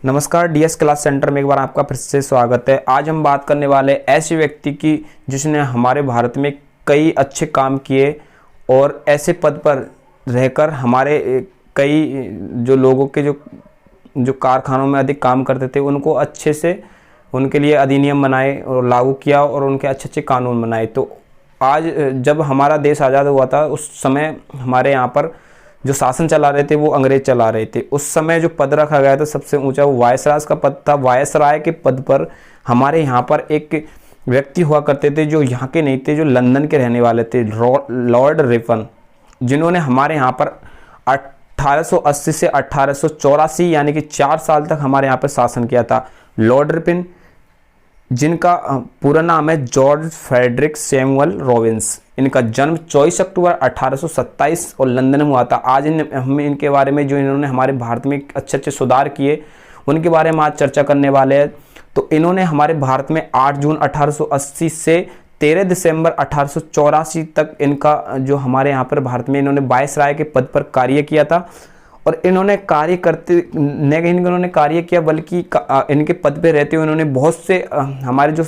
नमस्कार DS class centre में एक बार आपका फिर से स्वागत है। आज हम बात करने वाले ऐसे व्यक्ति की जिसने हमारे भारत में कई अच्छे काम किए और ऐसे पद पर रहकर हमारे कई जो लोगों के जो कारखानों में अधिक काम करते थे उनको अच्छे से उनके लिए अधिनियम बनाए और लागू किया और उनके अच्छे अच्छे कानून बनाए। तो आज जब हमारा देश आज़ाद हुआ था उस समय हमारे यहाँ पर जो शासन चला रहे थे वो अंग्रेज चला रहे थे। उस समय जो पद रखा गया था सबसे ऊंचा वो वायसराय का पद था। वायसराय के पद पर हमारे यहाँ पर एक व्यक्ति हुआ करते थे जो यहाँ के नहीं थे, जो लंदन के रहने वाले थे, लॉर्ड रिपन, जिन्होंने हमारे यहाँ पर 1880 से 1884 यानी कि 4 साल तक हमारे यहाँ पर शासन किया था। लॉर्ड रिपन जिनका पूरा नाम है जॉर्ज फ्रेडरिक सैमुअल रॉबिन्स। इनका जन्म 24 अक्टूबर 1827 और लंदन में हुआ था। आज हम इनके बारे में जो इन्होंने हमारे भारत में अच्छे अच्छे सुधार किए उनके बारे में आज चर्चा करने वाले हैं। तो इन्होंने हमारे भारत में 8 जून 1880 से 13 दिसंबर 1884 तक इनका जो हमारे यहाँ पर भारत में इन्होंने वायसराय के पद पर कार्य किया था। और इन्होंने कार्य करते न कहीं इन्होंने कार्य किया बल्कि इनके पद पे रहते हुए इन्होंने बहुत से हमारे जो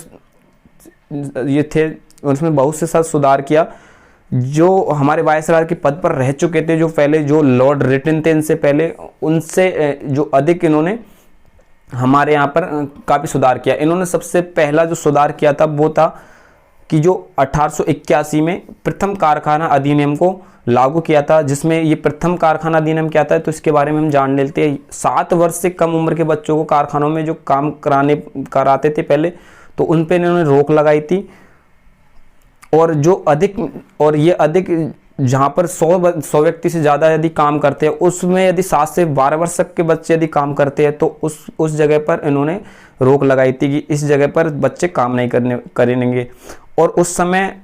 ये थे उसमें बहुत से साथ सुधार किया। जो हमारे वायसराय के पद पर रह चुके थे, जो पहले जो लॉर्ड रिटन थे इनसे पहले, उनसे जो अधिक इन्होंने हमारे यहाँ पर काफ़ी सुधार किया। इन्होंने सबसे पहला जो सुधार किया था वो था कि जो 1881 में प्रथम कारखाना अधिनियम को लागू किया था, जिसमें ये प्रथम कारखाना अधिनियम क्या था तो इसके बारे में हम जान लेते हैं। 7 वर्ष से कम उम्र के बच्चों को कारखानों में जो काम कराते थे पहले, तो उन पे इन्होंने रोक लगाई थी। और ये अधिक जहाँ पर 100 व्यक्ति से ज़्यादा यदि काम करते हैं उसमें यदि 7 से 12 वर्ष तक के बच्चे यदि काम करते हैं तो उस जगह पर इन्होंने रोक लगाई थी कि इस जगह पर बच्चे काम नहीं करेंगे। और उस समय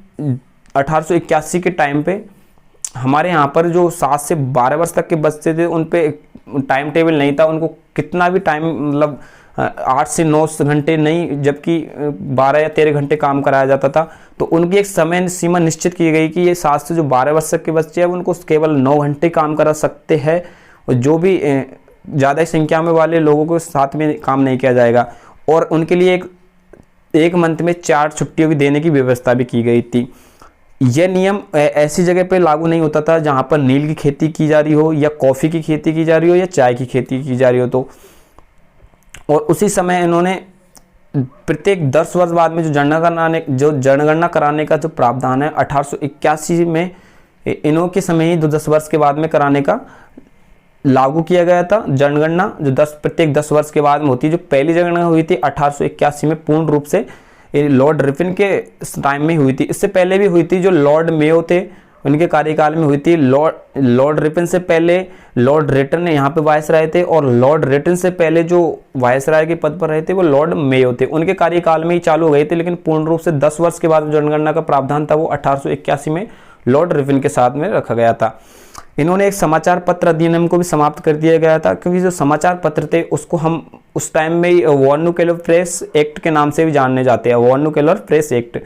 1881 के टाइम पे हमारे यहाँ पर जो 7 से 12 वर्ष तक के बच्चे थे उन पे टाइम टेबल नहीं था, उनको कितना भी टाइम मतलब 8 से 9 घंटे नहीं जबकि 12 या 13 घंटे काम कराया जाता था। तो उनकी एक समय सीमा निश्चित की गई कि ये 7 से जो 12 वर्ष तक के बच्चे हैं उनको केवल 9 घंटे काम करा सकते हैं और जो भी ज़्यादा संख्या में वाले लोगों को साथ में काम नहीं किया जाएगा। और उनके लिए एक मंथ में 4 छुट्टियों की देने की व्यवस्था भी की गई थी। यह नियम ऐसी जगह पे लागू नहीं होता था जहाँ पर नील की खेती की जा रही हो या कॉफ़ी की खेती की जा रही हो या चाय की खेती की जा रही हो। तो और उसी समय इन्होंने प्रत्येक 10 वर्ष बाद में जो जनगणना कराने का जो प्रावधान है 1881 में इन्होंने समय ही 10 वर्ष के बाद में कराने का लागू किया गया था। जनगणना जो प्रत्येक 10 वर्ष के बाद में होती है। जो पहली जनगणना हुई थी 1881 में पूर्ण रूप से लॉर्ड रिपन के टाइम में हुई थी। इससे पहले भी हुई थी, जो लॉर्ड मेयो थे उनके कार्यकाल में हुई थी। लॉर्ड रिपन से पहले लॉर्ड रिटन यहाँ पे वायसराय थे और लॉर्ड रिटन से पहले जो वायसराय के पद पर रहे थे वो लॉर्ड मेयो थे। उनके कार्यकाल में ही चालू हो गए थे, लेकिन पूर्ण रूप से 10 वर्ष के बाद जनगणना का प्रावधान था वो 1881 में लॉर्ड रिपन के साथ में रखा गया था। इन्होंने एक समाचार पत्र अधिनियम को भी समाप्त कर दिया गया था, क्योंकि जो समाचार पत्र थे उसको हम उस टाइम में वर्नाक्युलर प्रेस एक्ट के नाम से भी जानने जाते हैं। वर्नाक्युलर प्रेस एक्ट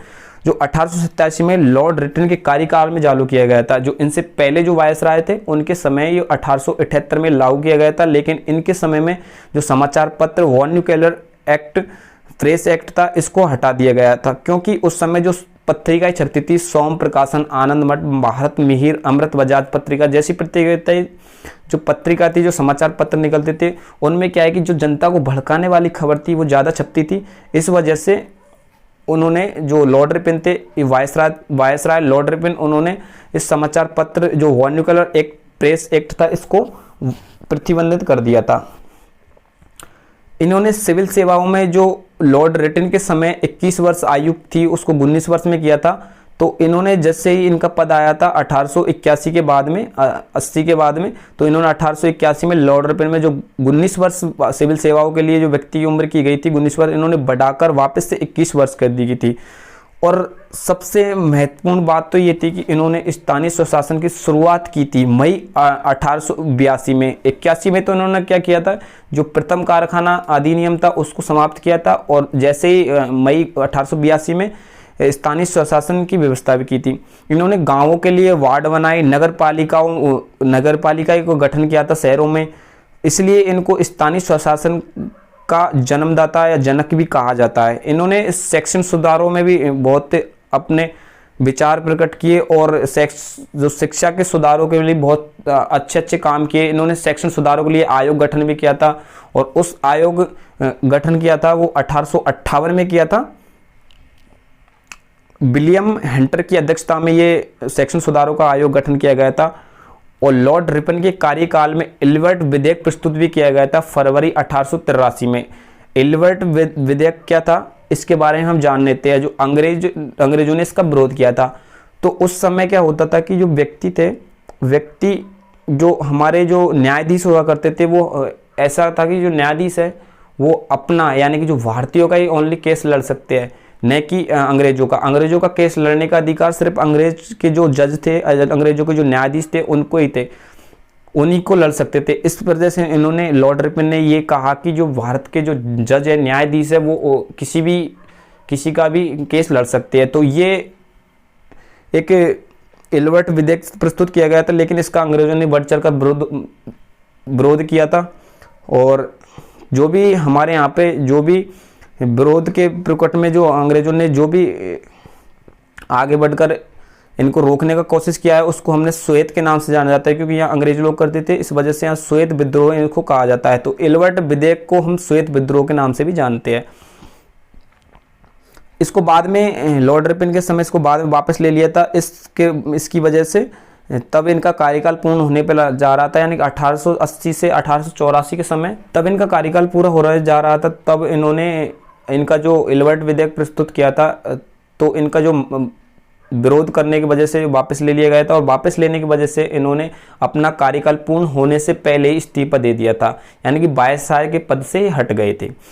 जो 1887 में लॉर्ड रिटन के कार्यकाल में चालू किया गया था। जो इनसे पहले जो वायसराय थे उनके समय ये 1878 में लागू किया गया था, लेकिन इनके समय में जो समाचार पत्र वर्नाक्युलर एक्ट प्रेस एक्ट था इसको हटा दिया गया था, क्योंकि उस समय जो पत्रिकाएं छपती थी, सोम प्रकाशन, आनंद मठ, भारत मिहिर, अमृत बजाज पत्रिका जैसी पत्रिकाएं जो पत्रिका थी, जो समाचार पत्र निकलते थे, उनमें क्या है कि जो जनता को भड़काने वाली खबर थी वो ज़्यादा छपती थी। इस वजह से उन्होंने जो लॉर्ड रिपन थे वायसराय लॉर्ड रिपन, उन्होंने इस समाचार पत्र जो वर्नाक्युलर एक्ट प्रेस एक्ट था इसको प्रतिबंधित कर दिया था। इन्होंने सिविल सेवाओं में जो लॉर्ड रिटन के समय 21 वर्ष आयु थी उसको 19 वर्ष में किया था। तो इन्होंने जैसे ही इनका पद आया था 1881 के बाद में 80 के बाद में, तो इन्होंने 1881 में लॉर्ड रिपन में जो 19 वर्ष सिविल सेवाओं के लिए जो व्यक्ति की उम्र की गई थी 19 वर्ष, इन्होंने बढ़ाकर वापस से 21 वर्ष कर दी गई थी। और सबसे महत्वपूर्ण बात तो ये थी कि इन्होंने स्थानीय स्वशासन की शुरुआत की थी मई 1882 में। 81 में तो इन्होंने क्या किया था, जो प्रथम कारखाना अधिनियम था उसको समाप्त किया था, और जैसे ही मई 1882 में स्थानीय स्वशासन की व्यवस्था भी की थी। इन्होंने गांवों के लिए वार्ड बनाए, नगर पालिका को गठन किया था शहरों में, इसलिए इनको स्थानीय स्वशासन का जन्मदाता या जनक भी कहा जाता है। इन्होंने शैक्षणिक सुधारों में भी बहुत अपने विचार प्रकट किए और जो शिक्षा के सुधारों के लिए बहुत अच्छे अच्छे काम किए। इन्होंने शैक्षणिक सुधारों के लिए आयोग गठन भी किया था और उस आयोग गठन किया था वो 1858 में किया था। विलियम हंटर की अध्यक्षता में ये शैक्षणिक सुधारों का आयोग गठन किया गया था और लॉर्ड रिपन के कार्यकाल में इल्बर्ट विधेयक प्रस्तुत भी किया गया था फरवरी 1883 में। इल्बर्ट विधेयक क्या था इसके बारे में हम जान लेते हैं। जो अंग्रेजों ने इसका विरोध किया था, तो उस समय क्या होता था कि जो व्यक्ति जो हमारे जो न्यायाधीश हुआ करते थे वो ऐसा था कि जो न्यायाधीश है वो अपना यानी कि जो भारतीयों का ही ओनली केस लड़ सकते हैं, न कि अंग्रेजों का केस लड़ने का अधिकार सिर्फ अंग्रेज के जो जज थे, अंग्रेजों के जो न्यायाधीश थे उनको ही थे, उन्हीं को लड़ सकते थे। इस वजह से इन्होंने लॉर्ड रिपन ने ये कहा कि जो भारत के जो जज है, न्यायाधीश है, वो किसी का भी केस लड़ सकते हैं। तो ये एक इल्बर्ट विधेयक प्रस्तुत किया गया था, लेकिन इसका अंग्रेजों ने बढ़ चढ़कर विरोध किया था। और जो भी हमारे यहाँ पे जो भी विरोध के प्रकट में जो अंग्रेजों ने जो भी आगे बढ़कर इनको रोकने का कोशिश किया है उसको हमने श्वेत के नाम से जाना जाता है, क्योंकि यहाँ अंग्रेज लोग करते थे, इस वजह से यहाँ श्वेत विद्रोह इनको कहा जाता है। तो इल्बर्ट विधेयक को हम श्वेत विद्रोह के नाम से भी जानते हैं। इसको बाद में लॉर्ड रिपन के समय इसको बाद में वापस ले लिया था। इसकी वजह से तब इनका कार्यकाल पूर्ण होने पर जा रहा था, यानी 1880 से 1884 के समय तब इनका कार्यकाल पूरा हो रहा जा रहा था। तब इन्होंने इनका जो इल्बर्ट विधेयक प्रस्तुत किया था, तो इनका जो विरोध करने की वजह से वापस ले लिया गया था और वापस लेने की वजह से इन्होंने अपना कार्यकाल पूर्ण होने से पहले ही इस्तीफा दे दिया था, यानी कि 22 साल के पद से हट गए थे।